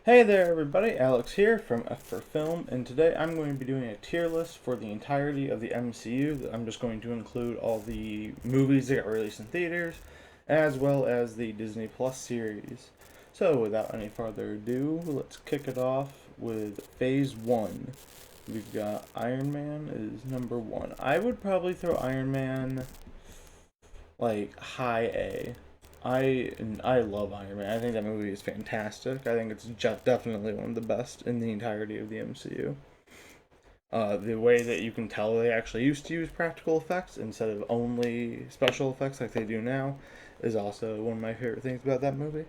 Hey there everybody, Alex here from F for Film, and today I'm going to be doing a tier list for the entirety of the MCU. I'm just going to include all the movies that got released in theaters, as well as the Disney Plus series. So without any further ado, let's kick it off with Phase 1. We've got Iron Man is number 1. I would probably throw Iron Man like high A. I love Iron Man. I think that movie is fantastic. I think it's definitely one of the best in the entirety of the MCU. The way that you can tell they actually used to use practical effects instead of only special effects like they do now is also one of my favorite things about that movie.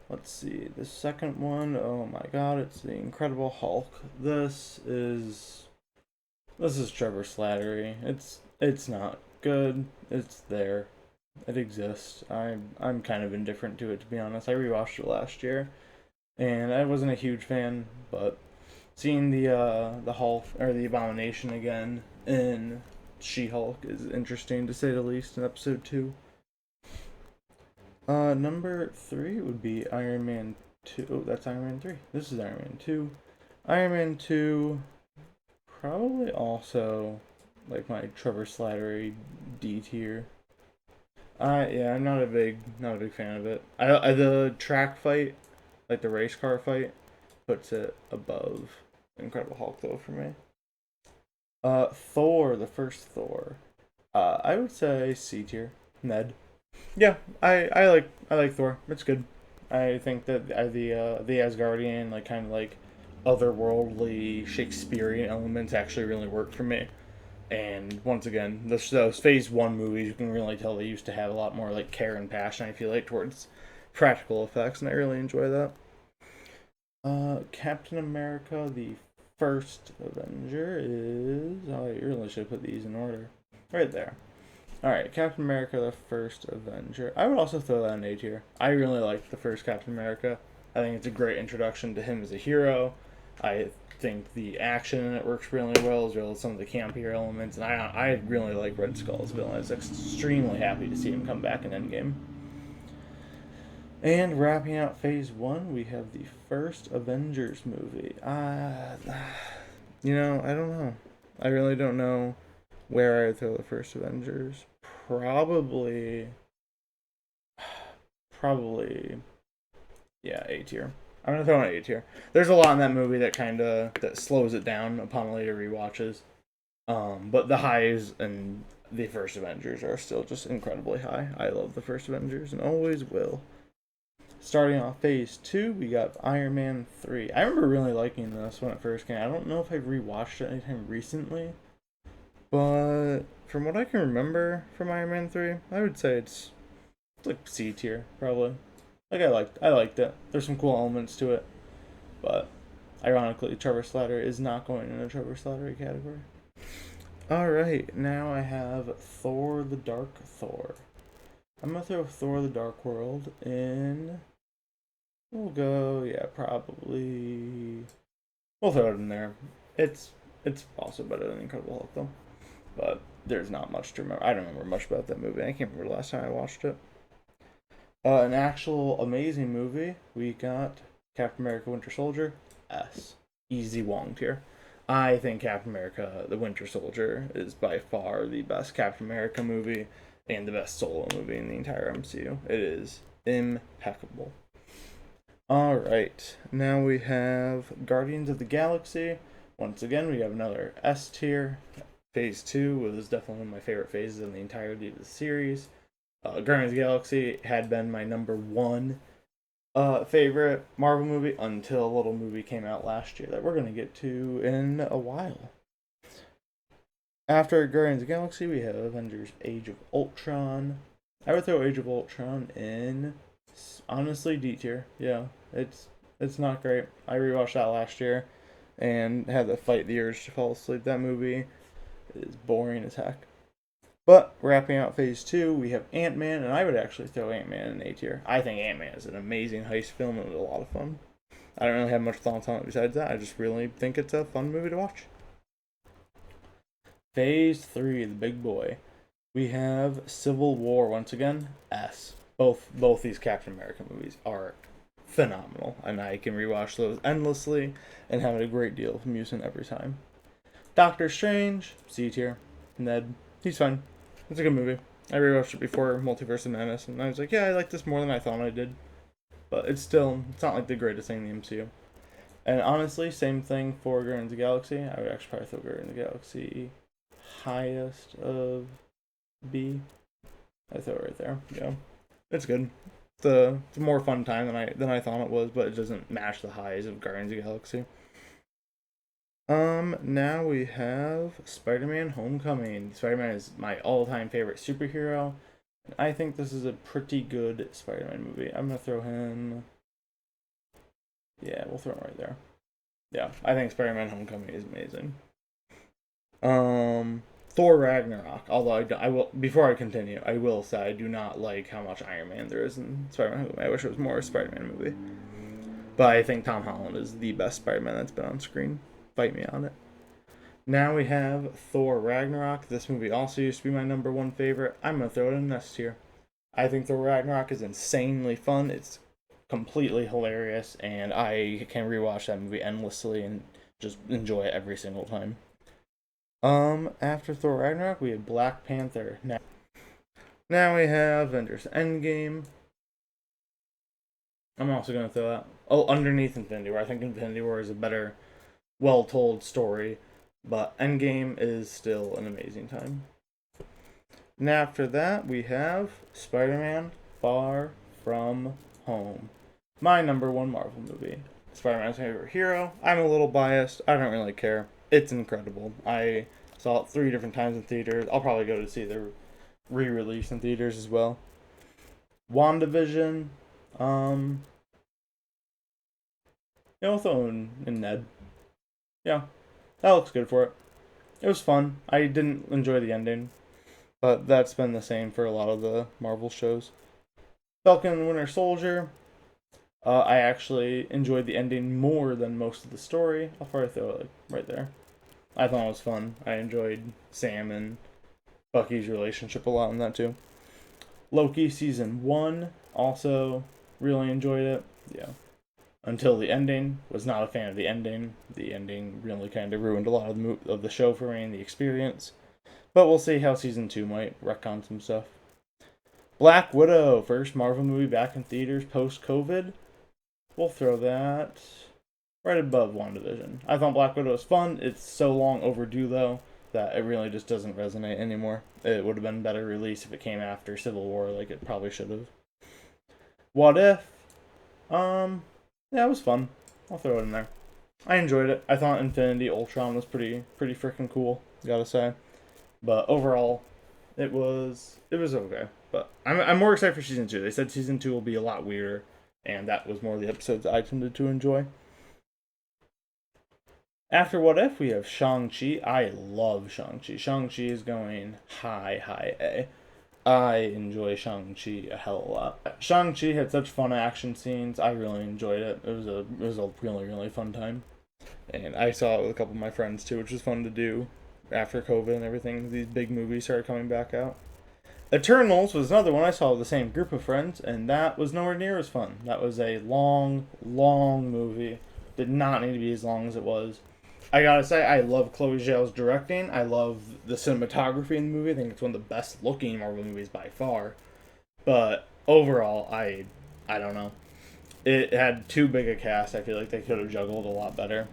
Let's see. The second one, oh my god, it's the Incredible Hulk. This is Trevor Slattery. It's not good. It's there. It exists. I'm kind of indifferent to it, to be honest. I rewatched it last year, and I wasn't a huge fan, but seeing the Hulk or the Abomination again in She-Hulk is interesting to say the least in episode 2. Number 3 would be Iron Man 2. Oh, that's Iron Man 3. This is Iron Man 2. Iron Man 2 probably also like my Trevor Slattery D tier. Yeah, I'm not a big fan of it. The track fight, like the race car fight, puts it above Incredible Hulk though for me. Thor, the first Thor. I would say C tier. Ned. Yeah, I like Thor. It's good. I think that the Asgardian like kind of like otherworldly Shakespearean elements actually really work for me. And once again, those Phase 1 movies, you can really tell they used to have a lot more like care and passion, I feel like, towards practical effects, and I really enjoy that. Captain America, the first Avenger is... Oh, I really should put these in order. Right there. Alright, Captain America, the first Avenger. I would also throw that in A tier. I really like the first Captain America. I think it's a great introduction to him as a hero. I think the action in it works really well as some of the campier elements, and I really like Red Skull's villain. I was extremely happy to see him come back in Endgame. And wrapping out Phase 1, we have the first Avengers movie. I don't know. I really don't know where I throw the first Avengers. Probably, probably, yeah, A tier. I'm gonna throw in A tier. There's a lot in that movie that slows it down upon later rewatches. But the highs and the first Avengers are still just incredibly high. I love the first Avengers and always will. Starting off Phase 2, we got Iron Man 3. I remember really liking this when it first came. I don't know if I've rewatched it anytime recently, but from what I can remember from Iron Man 3, I would say it's like C tier, probably. Like I liked it. There's some cool elements to it, but ironically, Trevor Slattery is not going in the Trevor Slattery category. All right, now I have Thor: The Dark Thor. I'm gonna throw Thor: The Dark World in. We'll go, yeah, probably. We'll throw it in there. It's also better than Incredible Hulk though, but there's not much to remember. I don't remember much about that movie. I can't remember the last time I watched it. An actual amazing movie. We got Captain America: Winter Soldier. S. Easy Wong tier. I think Captain America: The Winter Soldier is by far the best Captain America movie and the best solo movie in the entire MCU. It is impeccable. Alright, now we have Guardians of the Galaxy. Once again, we have another S tier. Phase 2 was definitely one of my favorite phases in the entirety of the series. Guardians of the Galaxy had been my number 1 favorite Marvel movie until a little movie came out last year that we're going to get to in a while. After Guardians of the Galaxy, we have Avengers Age of Ultron. I would throw Age of Ultron in, honestly, D tier. Yeah, it's not great. I rewatched that last year and had to fight the urge to fall asleep. That movie is boring as heck. But wrapping out Phase 2, we have Ant-Man, and I would actually throw Ant-Man in A tier. I think Ant-Man is an amazing heist film and it was a lot of fun. I don't really have much thoughts on it besides that. I just really think it's a fun movie to watch. Phase 3, the big boy. We have Civil War once again. S. Both these Captain America movies are phenomenal, and I can rewatch those endlessly and have a great deal of amusement every time. Doctor Strange, C tier. Ned, he's fine. It's a good movie. I rewatched it before Multiverse of Madness, and I was like, yeah, I like this more than I thought I did. But it's not like the greatest thing in the MCU. And honestly, same thing for Guardians of the Galaxy. I would actually probably throw Guardians of the Galaxy highest of B. I throw it right there. Yeah, it's good. It's a more fun time than I thought it was, but it doesn't match the highs of Guardians of the Galaxy. Now we have Spider-Man: Homecoming. Spider-Man is my all-time favorite superhero. And I think this is a pretty good Spider-Man movie. I'm gonna throw him. Yeah, we'll throw him right there. Yeah, I think Spider-Man: Homecoming is amazing. Thor Ragnarok. Although I will, before I continue, I will say I do not like how much Iron Man there is in Spider-Man: Homecoming. I wish it was more a Spider-Man movie. But I think Tom Holland is the best Spider-Man that's been on screen. Fight me on it. Now we have Thor Ragnarok. This movie also used to be my number one favorite. I'm going to throw it in this tier. I think Thor Ragnarok is insanely fun. It's completely hilarious, and I can rewatch that movie endlessly and just enjoy it every single time. After Thor Ragnarok, we have Black Panther. Now we have Avengers Endgame. I'm also going to throw that. Oh, underneath Infinity War. I think Infinity War is a better, well-told story, but Endgame is still an amazing time. Now after that, we have Spider-Man Far From Home. My number one Marvel movie. Spider-Man's my favorite hero. I'm a little biased. I don't really care. It's incredible. I saw it 3 different times in theaters. I'll probably go to see the re-release in theaters as well. WandaVision. We'll throw in Ned. Yeah, that looks good for it. It was fun. I didn't enjoy the ending, but that's been the same for a lot of the Marvel shows. Falcon and Winter Soldier. I actually enjoyed the ending more than most of the story. I'll probably throw it right there. I thought it was fun. I enjoyed Sam and Bucky's relationship a lot in that too. Loki Season 1. Also really enjoyed it. Yeah. Until the ending. Was not a fan of the ending. The ending really kind of ruined a lot of the show for me and the experience. But we'll see how Season 2 might retcon some stuff. Black Widow. First Marvel movie back in theaters post-COVID. We'll throw that right above WandaVision. I thought Black Widow was fun. It's so long overdue, though, that it really just doesn't resonate anymore. It would have been better release if it came after Civil War, like it probably should have. What If? Yeah, it was fun. I'll throw it in there. I enjoyed it. I thought Infinity Ultron was pretty freaking cool, gotta say. But overall, it was okay. But I'm more excited for Season 2. They said Season 2 will be a lot weirder, and that was more of the episodes I tended to enjoy. After What If, we have Shang Chi. I love Shang Chi. Shang Chi is going high A. I enjoy Shang Chi a hell of a lot. Shang Chi had such fun action scenes. I really enjoyed it. It was a really fun time, and I saw it with a couple of my friends too, which was fun to do after COVID and everything. These big movies started coming back out. Eternals was another one I saw with the same group of friends, and that was nowhere near as fun. That was a long movie. Did not need to be as long as it was. I gotta say, I love Chloe Zhao's directing. I love the cinematography in the movie. I think it's one of the best looking Marvel movies by far. But overall, I don't know. It had too big a cast. I feel like they could have juggled a lot better.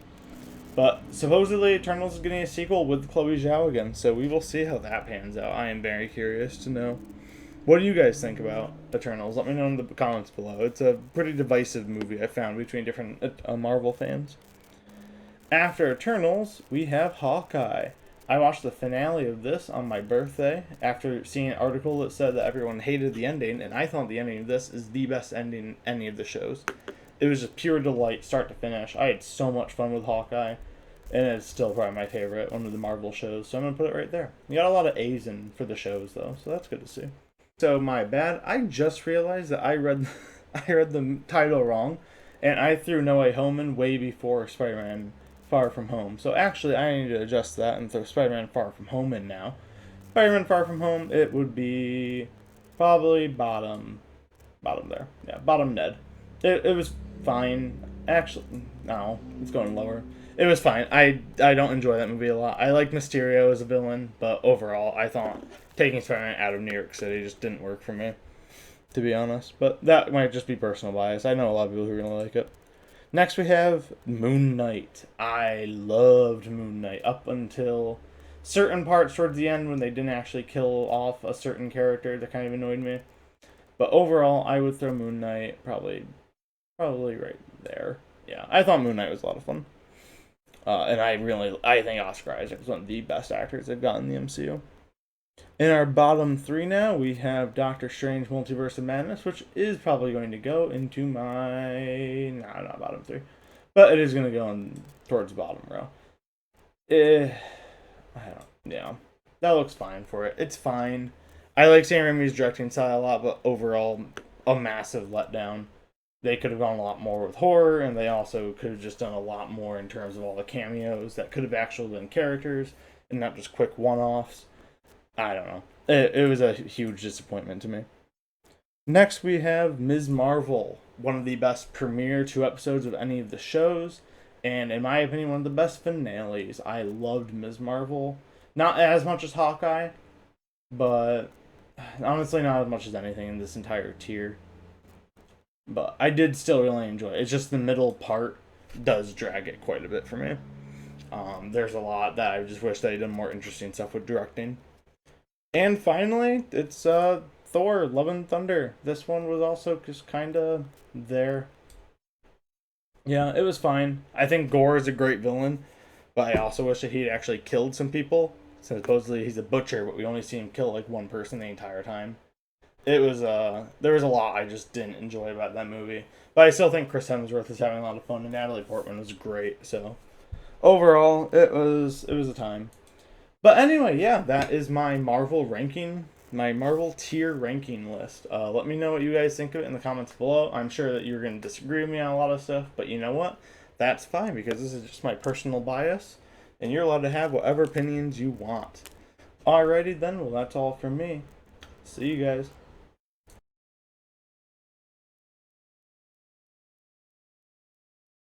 But supposedly Eternals is getting a sequel with Chloe Zhao again, so we will see how that pans out. I am very curious to know. What do you guys think about Eternals? Let me know in the comments below. It's a pretty divisive movie I found between different Marvel fans. After Eternals, we have Hawkeye. I watched the finale of this on my birthday after seeing an article that said that everyone hated the ending, and I thought the ending of this is the best ending any of the shows. It was just pure delight, start to finish. I had so much fun with Hawkeye, and it's still probably my favorite, one of the Marvel shows, so I'm going to put it right there. We got a lot of A's in for the shows, though, so that's good to see. So, my bad, I just realized that I read the title wrong, and I threw No Way Home in way before Spider-Man Far From Home. So actually, I need to adjust that and throw Spider-Man Far From Home in now. Spider-Man Far From Home, it would be probably bottom there. Yeah, bottom Ned. It was fine. Actually, no, it's going lower. It was fine. I don't enjoy that movie a lot. I like Mysterio as a villain, but overall, I thought taking Spider-Man out of New York City just didn't work for me, to be honest. But that might just be personal bias. I know a lot of people who really like it. Next, we have Moon Knight. I loved Moon Knight up until certain parts towards the end when they didn't actually kill off a certain character that kind of annoyed me. But overall, I would throw Moon Knight probably right there. Yeah, I thought Moon Knight was a lot of fun. And I think Oscar Isaac is one of the best actors they've got in the MCU. In our bottom three now, we have Doctor Strange Multiverse of Madness, which is probably going to go into my... No, not bottom three. But it is going to go towards the bottom row. I don't... Yeah. That looks fine for it. It's fine. I like Sam Raimi's directing style a lot, but overall, a massive letdown. They could have gone a lot more with horror, and they also could have just done a lot more in terms of all the cameos that could have actually been characters, and not just quick one-offs. I don't know. It was a huge disappointment to me. Next, we have Ms. Marvel, one of the best premiere 2 episodes of any of the shows, and in my opinion, one of the best finales. I loved Ms. Marvel. Not as much as Hawkeye, but honestly, not as much as anything in this entire tier. But I did still really enjoy it. It's just the middle part does drag it quite a bit for me. There's a lot that I just wish they did more interesting stuff with directing. And finally, it's Thor, Love and Thunder. This one was also just kind of there. Yeah, it was fine. I think Gore is a great villain, but I also wish that he'd actually killed some people. Supposedly he's a butcher, but we only see him kill like one person the entire time. It was there was a lot I just didn't enjoy about that movie, but I still think Chris Hemsworth is having a lot of fun, and Natalie Portman was great. So overall, it was a time. But anyway, yeah, that is my Marvel ranking, my Marvel tier ranking list. Let me know what you guys think of it in the comments below. I'm sure that you're going to disagree with me on a lot of stuff, but you know what? That's fine, because this is just my personal bias, and you're allowed to have whatever opinions you want. Alrighty then, well, that's all from me. See you guys.